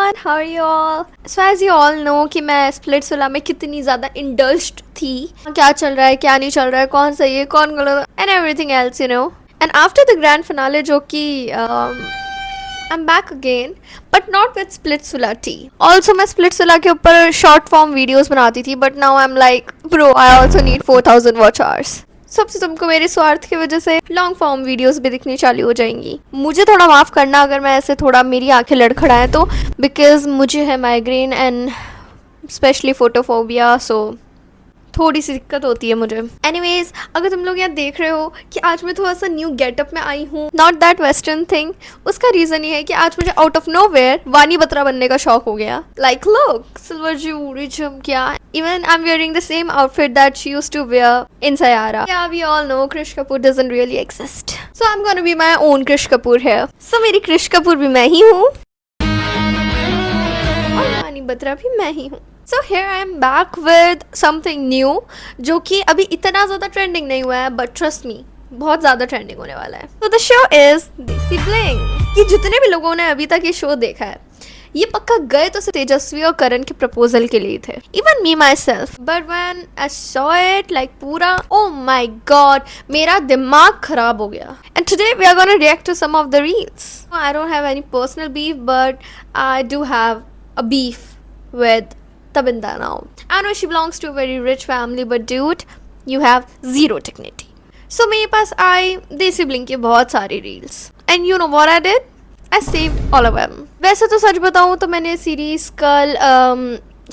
everyone, how are you all? So as you all know कि मैं Splitsvilla में कितनी ज़्यादा इंडल्ज्ड थी, क्या चल रहा है क्या नहीं चल रहा है, कौन सही है कौन गलत and everything else you know. And after the grand finale जो कि I'm back again, but not with Splitsvilla tea. Also मैं Splitsvilla के ऊपर short form videos बनाती थी, but now I'm like, bro, I also need 4,000 watch hours. सबसे तुमको मेरे स्वार्थ की वजह से लॉन्ग फॉर्म वीडियोस भी दिखनी चालू हो जाएंगी. मुझे थोड़ा माफ़ करना अगर मैं ऐसे थोड़ा मेरी आंखें लड़खड़ाएं तो, बिकॉज मुझे है माइग्रेन एंड स्पेशली फोटोफोबिया, सो थोड़ी सी दिक्कत होती है मुझे. एनीवेज, अगर तुम लोग यहाँ देख रहे हो कि आज मैं थोड़ा सा न्यू गेटअप में आई हूँ, नॉट दैट वेस्टर्न थिंग, उसका रीज़न ये है कि आज मुझे आउट ऑफ नोवेयर वानी बत्रा बनने का शौक हो गया. लाइक लुक, सिल्वर ज्वेलरी झुमकिया. Even I'm wearing the same outfit that she used to wear in Sayara. Yeah, we all know Krish Kapoor doesn't really exist. So I'm gonna be my own Krish Kapoor here. So मेरी Krish Kapoor भी मैं ही हूँ और वानी बत्रा भी मैं ही हूँ. So here I am back with something new, जो कि अभी इतना ज़्यादा ट्रेंडिंग नहीं हुआ है, but trust me, बहुत ज़्यादा ट्रेंडिंग होने वाला है. So the show is देसी ब्लिंग. कि जितने भी लोगों ने अभी तक ये शो देखा है, ये पक्का गए तो तेजस्वी और करण के प्रपोजल के लिए थे. Even me my self, but when I saw it like पूरा, ओ माई गॉड, मेरा दिमाग खराब हो गया. And today we are gonna react to some of the reels. I don't have any personal beef, but I do have a beef with Tabinda now. I know she belongs to a very rich family, but dude, you have zero dignity. So मेरे पास आई देसी bling के बहुत सारे reels, and you know what I did? I saved all of them. वैसे तो सच बताऊँ तो मैंने सीरीज कल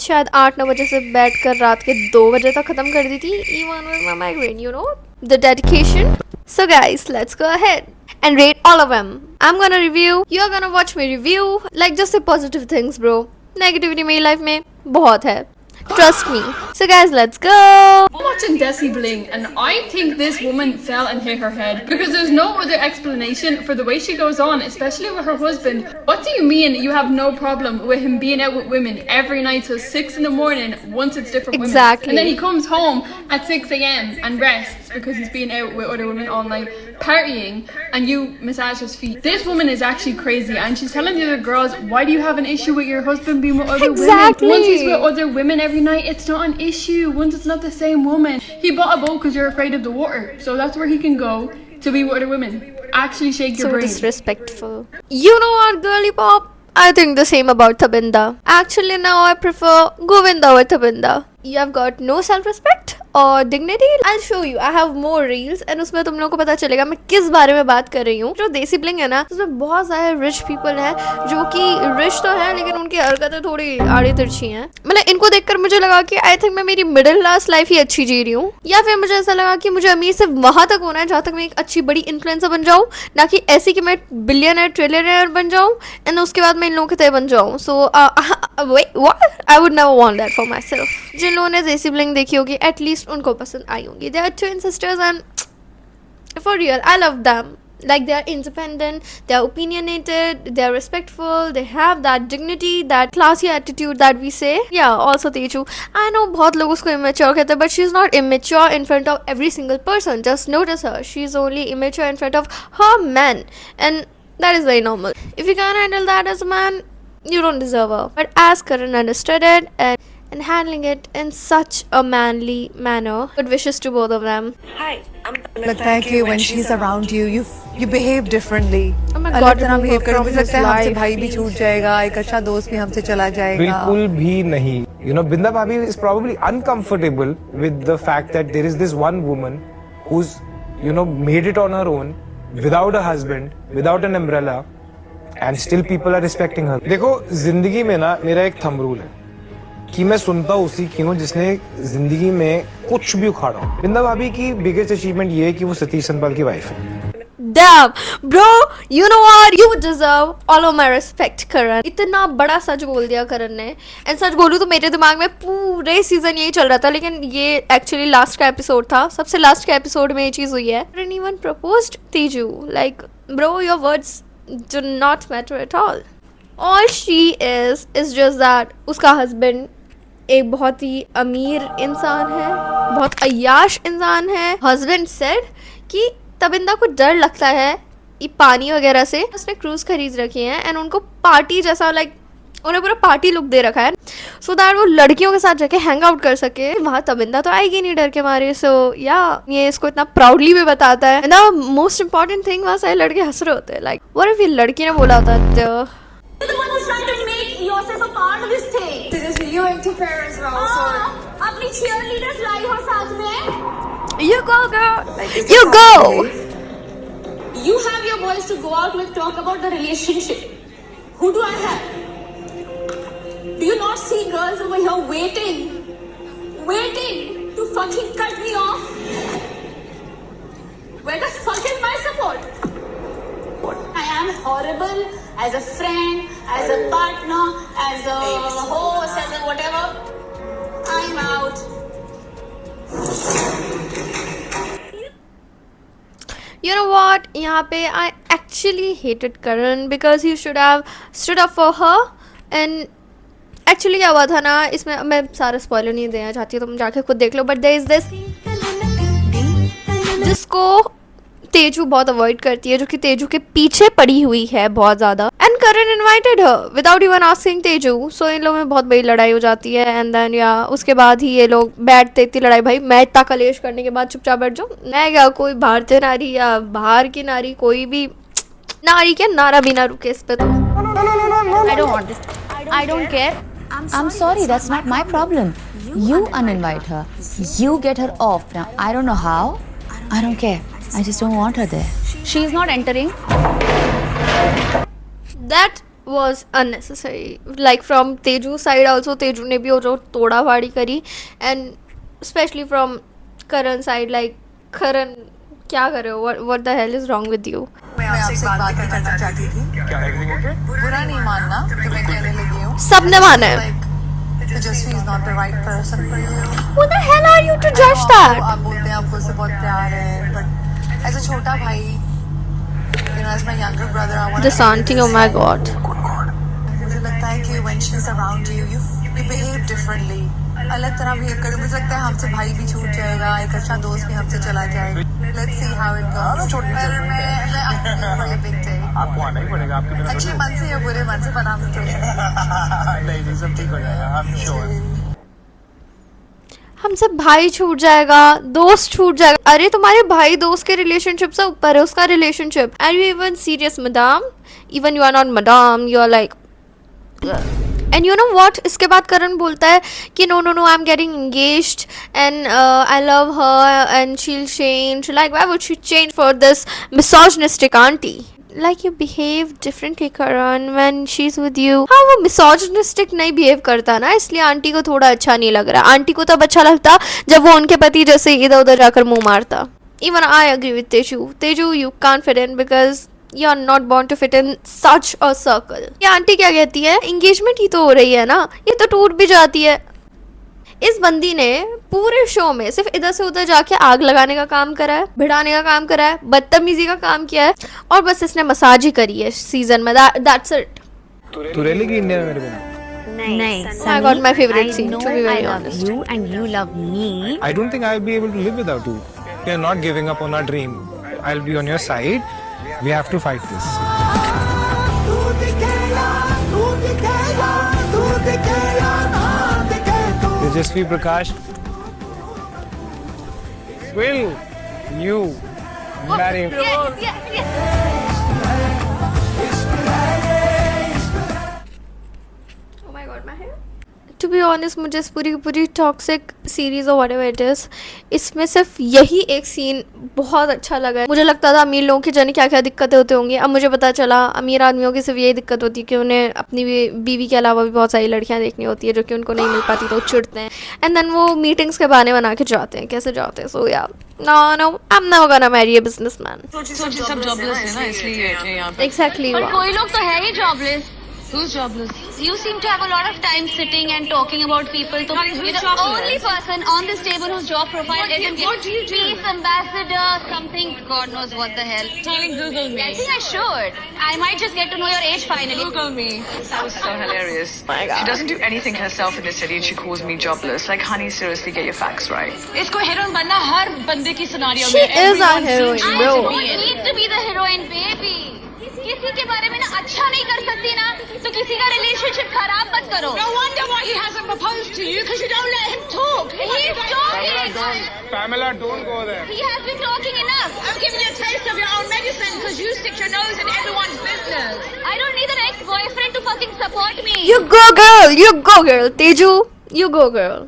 शायद 8-9 बजे से बैठ कर रात के 2 बजे तक ख़त्म कर दी थी. Even with my migraine, you know, the dedication. So guys, let's go ahead and rate all of them. I'm gonna review. You're gonna watch me review. Like just say positive things, bro. Negativity मेरी life में बहुत है. Trust me. So guys, let's go. I'm watching Desi Bling and I think this woman fell and hit her head because there's no other explanation for the way she goes on, especially with her husband. What do you mean you have no problem with him being out with women every night till 6 in the morning once it's different Exactly. women? And then he comes home at 6 a.m. and rests because he's been out with other women all night partying and you massage his feet. This woman is actually crazy and she's telling the other girls, why do you have an issue with your husband being with other women? Once he's with other women every night, it's not an issue. Once it's not the same woman. He bought a boat because you're afraid of the water, so that's where he can go to be with other women. Actually shake your So brain. disrespectful. You know what, girly pop? I think the same about Tabinda. Actually now I prefer Govinda over Tabinda. You have got no self-respect और dignity. I'll show you. I have more reels and उसमें तुम लोगों को पता चलेगा मैं किस बारे में बात कर रही हूँ. जो देसी ब्लिंग है ना, उसमें बहुत सारे रिच पीपल हैं जो कि रिच तो है लेकिन उनकी हरकतें थोड़ी आड़ी तिरछी हैं. मतलब इनको देखकर मुझे लगा कि आई थिंक मैं मेरी मिडिल क्लास लाइफ ही अच्छी जी रही हूँ, या फिर मुझे ऐसा लगा कि मुझे अमीर सिर्फ वहाँ तक होना है जहाँ तक मैं एक अच्छी बड़ी इन्फ्लुएंसर बन जाऊँ, ना कि ऐसी कि मैं बिलियनर ट्रिलियनर बन जाऊँ एंड उसके बाद मैं इन लोगों के तरह बन जाऊँ. So what, I would never want that for myself. जिन लोगों ने देसी ब्लिंग देखी होगी एटलीस्ट उनको पसंद आई होंगी. They are twin sisters and for real I love them. Like they are independent, they are opinionated, they are respectful, they have that dignity, that classy attitude that we say. Yeah, also Teju. I know बहुत लोग उसको immature कहते हैं, but she is not immature in front of every single person. Just notice her. She is only immature in front of her man, and that is very normal. If you can't handle that as a man, you don't deserve her. But as Karan understood it and handling it in such a manly manner, good wishes to both of them. लगता है कि when she's around you, you behave differently. Oh my अलग God, तरह remove behave her करो. from मुझे लगता है his हमसे life, भाई भी please. छूट जाएगा, एक अच्छा दोस्त भी हमसे चला जाएगा. बिल्कुल भी नहीं. You know, Binda Bhabhi is probably uncomfortable with the fact that there is this one woman who's, you know, made it on her own, without a husband, without an umbrella, and still people are respecting her. देखो, जिंदगी में ना मेरा एक thumb rule है कि मैं सुनता उसी की हूँ जिसने जिंदगी में कुछ भी उखाड़ा हो. बिंदा भाभी की बिगेस्ट अचीवमेंट ये है कि वो सतीश सनपाल की वाइफ है. Damn, bro, you know what? You deserve all of my respect, Karan. इतना बड़ा सच बोल दिया करण ने. एंड सच बोलूँ तो मेरे दिमाग में पूरे सीजन यही चल रहा था, लेकिन ये एक्चुअली लास्ट का एपिसोड था. सबसे लास्ट के एपिसोड में ये चीज़ हुई है. Karan even proposed Teju. Like, bro, your words do not matter at all. All she is just that उसका husband एक बहुत ही अमीर इंसान है, बहुत अय्याश इंसान है. हस्बैंड सेड कि तबिंदा को डर लगता है ये पानी वगैरह से. उसने क्रूज खरीद रखी है एंड उनको पार्टी जैसा लाइक उन्हें पूरा पार्टी लुक दे रखा है सो दैट वो लड़कियों के साथ जाके हैंग आउट कर सके। वहाँ तबिंदा तो आएगी नहीं डर के मारे। सो या ये इसको इतना प्राउडली भी बताता है। द मोस्ट इम्पोर्टेंट थिंग वहाँ सारे लड़के हंस रहे होते हैं लाइक व्हाट इफ ये लड़की ने बोला होता तो You're the one who's trying to make yourself a part of this thing. Seriously, you interfere as well. So अपनी cheerleaders लाई हो साथ में. you go girl, you go. You have your boys to go out with, talk about the relationship. Who do I have? Do you not see girls over here waiting to fucking cut me off? Where the fuck is my support? I am horrible as a friend, as a partner, as a host, as a whatever. I'm out. You know what? यहाँ पे I actually hated Karan because he should have stood up for her and actually क्या हुआ था ना, इसमें मैं सारा spoiler नहीं देना चाहती, तुम जाके खुद देख लो। बट देयर इज दिस जिसको तेजू बहुत अवॉइड करती है, जो कि तेजू के पीछे पड़ी हुई है बहुत ज्यादा, and Karan invited her without even asking Teju. So इन लोगों में बहुत बड़ी लड़ाई हो जाती है एंड देन या उसके बाद ही ये लोग बैठते इतनी लड़ाई, भाई मैं इतना कलेश करने के बाद चुपचाप बैठ जाऊँ? मैं क्या, कोई भारतीय नारी या बाहर की नारी, कोई भी नारी के नारा बिना रुके इस पे तो I don't want this. I don't care. I'm sorry, that's not my problem. You uninvite her. You get her off. Now, I don't know how. I don't care. I just don't want her there. She's not entering. That was unnecessary. Like from Teju's side also, Teju ने भी वो जो तोड़ा फाड़ी करी, and especially from Karan's side, like Karan क्या कर रहे हो? What the hell is wrong with you? मैं आपसे एक बात भी करना चाहती थी। क्या everything okay? बुरा नहीं मानना कि मैं कहने लगी हूँ। सबने माना है। Tejas is not the right person for you. Who the hell are you to judge that? आप बोलते हैं आपको उससे बहुत प्यार है, but as a छोटा भाई, you know, as my younger brother, I want to. This auntie, oh my god. मुझे लगता है कि when she's around you, you behave differently. अलग तरह behave करो। मुझे लगता है हमसे भाई भी छूट जाएगा, एक अच्छा दोस्त भी हमसे चला जाएगा। Let's see how it goes. मैं आपको ये big day. आपको आना ही पड़ेगा, आपकी तरफ अच्छे मन से या बुरे मन से बना मुझे। नहीं, सब ठीक हो जाएगा, I'm sure. हमसे भाई छूट जाएगा, दोस्त छूट जाएगा। अरे तुम्हारे भाई दोस्त के रिलेशनशिप से ऊपर है उसका relationship. Are you even serious madam? Even you are not madam, you are like and you know what. इसके बाद करण बोलता है कि no no no, I am getting engaged and I love her and she will change. Like why would she change for this misogynistic aunty? Like you behave differently Karan when she's with you. हाँ, वो misogynistic नहीं behave करता ना, इसलिए aunty को थोड़ा अच्छा नहीं लग रहा। आंटी को तब अच्छा लगता जब वो उनके पति जैसे इधर उधर जाकर मुंह मारता। Even I agree with Teju. Teju, you can't fit in because you are not born to fit in such a circle. ये आंटी क्या कहती है? Engagement ही तो हो रही है ना, ये तो टूट भी जाती है। इस बंदी ने पूरे शो में सिर्फ इधर से उधर जाके आग लगाने का काम करा है, भिड़ाने का काम करा है, बदतमीजी का काम किया है और बस इसने मसाज ही करी है सीजन में। That's it. तू रहेगी इंडिया में मेरे बिना? नहीं. I got my favorite scene, I know to be very I love honest. you and you love me. I don't think I'll be able to live without you. We are not giving up on our dream. I'll be on your side. We have to fight this. Tejasvi Prakash, will you marry me? Oh my god, my hair. To be honest, मुझे इस पूरी की पूरी toxic series और whatever it is, इसमें सिर्फ यही एक सीन बहुत अच्छा लगा है। मुझे लगता था अमीर लोगों की जाने क्या क्या दिक्कतें होती होंगी, अब मुझे पता चला अमीर आदमियों की सिर्फ यही दिक्कत होती है कि उन्हें अपनी बीवी के अलावा भी बहुत सारी लड़कियां देखनी होती है जो कि उनको नहीं मिल पाती, तो चिढ़ते हैं एंड देन वो मीटिंग्स के बहाने बना के जाते हैं। कैसे जाते हैं? सो या no, I'm never gonna marry a businessman. सब जॉबलेस है ना, इसलिए यहाँ पे। Exactly. पर कोई लोग तो है ही jobless. Who's jobless? You seem to have a lot of time sitting and talking about people. So Who's you're the jobless? only person on this table whose job profile isn't what do you do? peace ambassador, something, God knows what the hell. Darling, Google me. I think I should. I might just get to know your age finally. Google me. That was so hilarious. She doesn't do anything herself in the city and she calls me jobless. Like, honey, seriously, get your facts right. इसको heroine बनना हर बंदे की scenario She में। is a Everyone heroine, seems I bro. to be don't in. need to be the heroine, baby. किसी के बारे में ना अच्छा नहीं कर सकती ना, तो किसी का रिलेशनशिप खराब मत करो. No wonder why he hasn't proposed to you, because you don't let him talk. He's talking. Pamela, don't go there. He has been talking enough. I'm giving you a taste of your own medicine because you stick your nose in everyone's business. I don't need an ex-boyfriend to fucking support me. You go girl, you go girl. Teju, you go girl.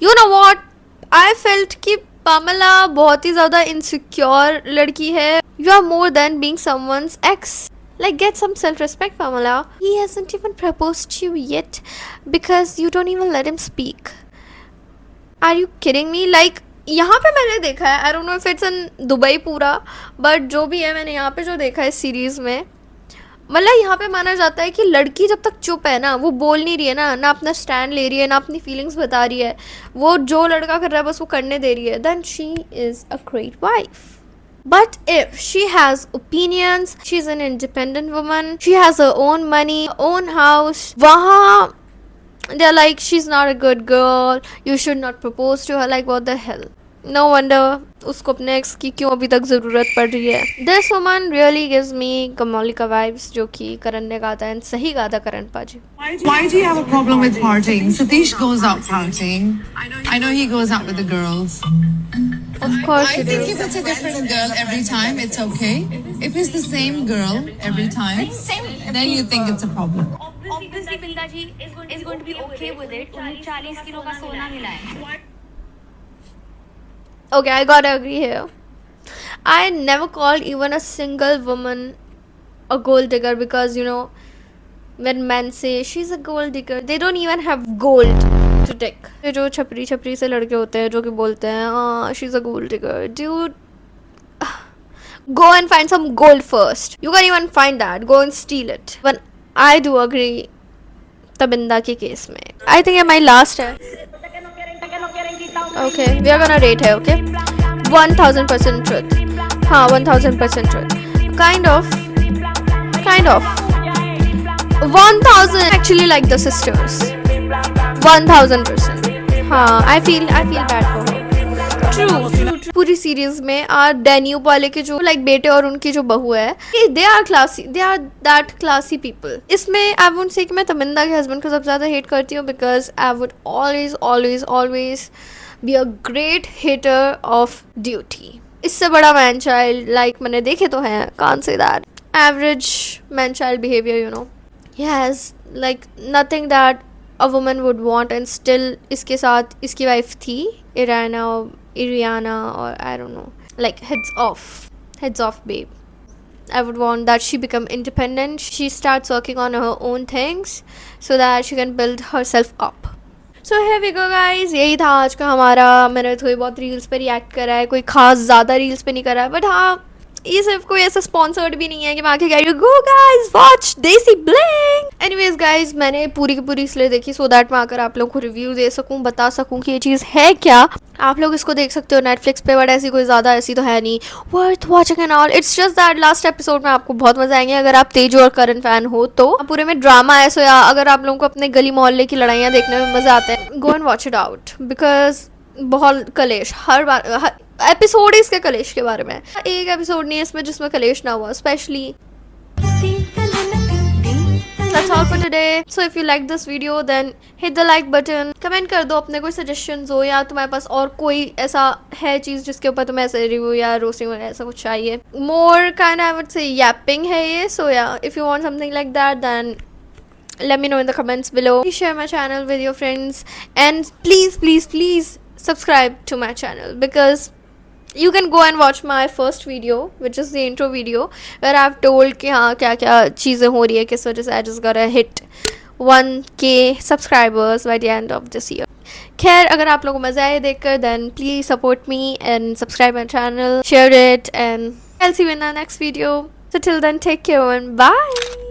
You know what? I felt कि पामला बहुत ही ज़्यादा insecure लड़की है. You are more than being someone's ex. Like, get some self-respect, Pamela. He hasn't even proposed to you yet because you don't even let him speak. Are you kidding me? Like, यहाँ पे मैंने देखा है, I don't know if it's in Dubai पूरा, but जो भी है मैंने यहाँ पे जो देखा है सीरीज़ में, मतलब यहाँ पे माना जाता है कि लड़की जब तक चुप है ना, वो बोल नहीं रही है ना, ना अपना स्टैंड ले रही है, ना अपनी फीलिंग्स बता रही है, वो जो लड़का कर रहा है बस वो करने दे रही है, then she is a great wife. But if she has opinions, she's an independent woman, she has her own money, own house, वहाँ they're like, she's not a good girl, you should not propose to her. Like, what the hell? No wonder उसको अपने ex की क्यों अभी तक ज़रूरत पड़ रही है. This woman really gives me Kamalika vibes, जो कि करण ने गाता है, and सही गाता करण पाजी. Why do you have a problem with partying? Satish goes out partying. I know he goes out with the girls. Of course I you think do. if it's a different girl every time, it's okay. If it's the same girl every time, then you think it's a problem. Obviously, Binda ji is going to be okay with it. उन्हें 40 kilo का सोना मिला है. Okay, I gotta agree here. I never called even a single woman a gold digger because, you know, when men say she's a gold digger, they don't even have gold to dig. ये जो छपरी छपरी से लड़के होते हैं जो कि बोलते हैं हाँ she's a gold digger, dude, go and find some gold first. You can't even find that. Go and steal it. But I do agree Tabinda के केस में. I think ये my last है. Okay, we are gonna rate her, okay? 1000% truth. हाँ, 1000% truth. Kind of. 1000 actually like the sisters. 1000%. हाँ, I feel bad for her. True. पूरी series में Danube वाले के जो लाइक बेटे और उनकी जो बहू है, they are classy, they are that classy people. इसमें आई वुड से कि मैं तमिंदा के हस्बैंड को सबसे ज़्यादा हेट करती हूँ because I would always be a great hater of duty. इससे बड़ा मैन चाइल्ड लाइक मैंने देखे तो हैं, can't say that. Average man child behaviour, you know. He has like nothing that a woman would want and still इसके साथ इसकी wife थी Iriana, or I don't know, like heads off babe. I would want that she become independent, she starts working on her own things so that she can build herself up. So here we go guys, यही था आज का हमारा. मैंने थोड़ी बहुत reels पे react करा है, कोई खास ज़्यादा रील्स पे नहीं करा है, बट हाँ ये सिर्फ कोई ऐसा स्पॉन्सर्ड भी नहीं है कि मैं आके कह रही हूँ गो गाइस वॉच देसी ब्लिंग. एनीवेज गाइस, मैंने पूरी की पूरी इसलिए देखी सो दैट मैं आकर आप लोगों को रिव्यू दे सकूँ, बता सकूँ कि ये चीज़ है क्या. आप लोग इसको देख सकते हो नेटफ्लिक्स पे, बट ऐसी कोई ज़्यादा ऐसी तो है नहीं worth watching and all. It's just that last episode में आपको बहुत मजा आएंगे अगर आप तेजू और करण फैन हो तो. पूरे में ड्रामा है, सो या अगर आप लोगों को अपने गली मोहल्ले की लड़ाइयाँ देखने में मजा आता है, go and watch it out because बहुत कलेश हर बार एपिसोड ही इसके कलेश के बारे में. एक एपिसोड नहीं है इसमें जिसमें कलेश ना हुआ, specially. That's all for today. So if you like this video, then hit the like button. Comment कर दो अपने कोई suggestions हो या तुम्हारे पास और कोई ऐसा है चीज़ जिसके ऊपर तुम्हें ऐसे रिव्यू या रोस्टिंग वगैरह ऐसा कुछ चाहिए. More kind I would say yapping है ये. So yeah, if you want something like that, then let me know in the comments below. Please share my channel with your friends and please subscribe to my channel because you can go and watch my first video which is the intro video where I've told कि हाँ क्या क्या चीज़ें हो रही है, किस वजह से I just gotta hit 1K subscribers by the end of this year. खैर अगर आप लोगों को मज़ा आए देखकर then please support me and subscribe my channel, share it and I'll see you in the next video. So till then take care and bye.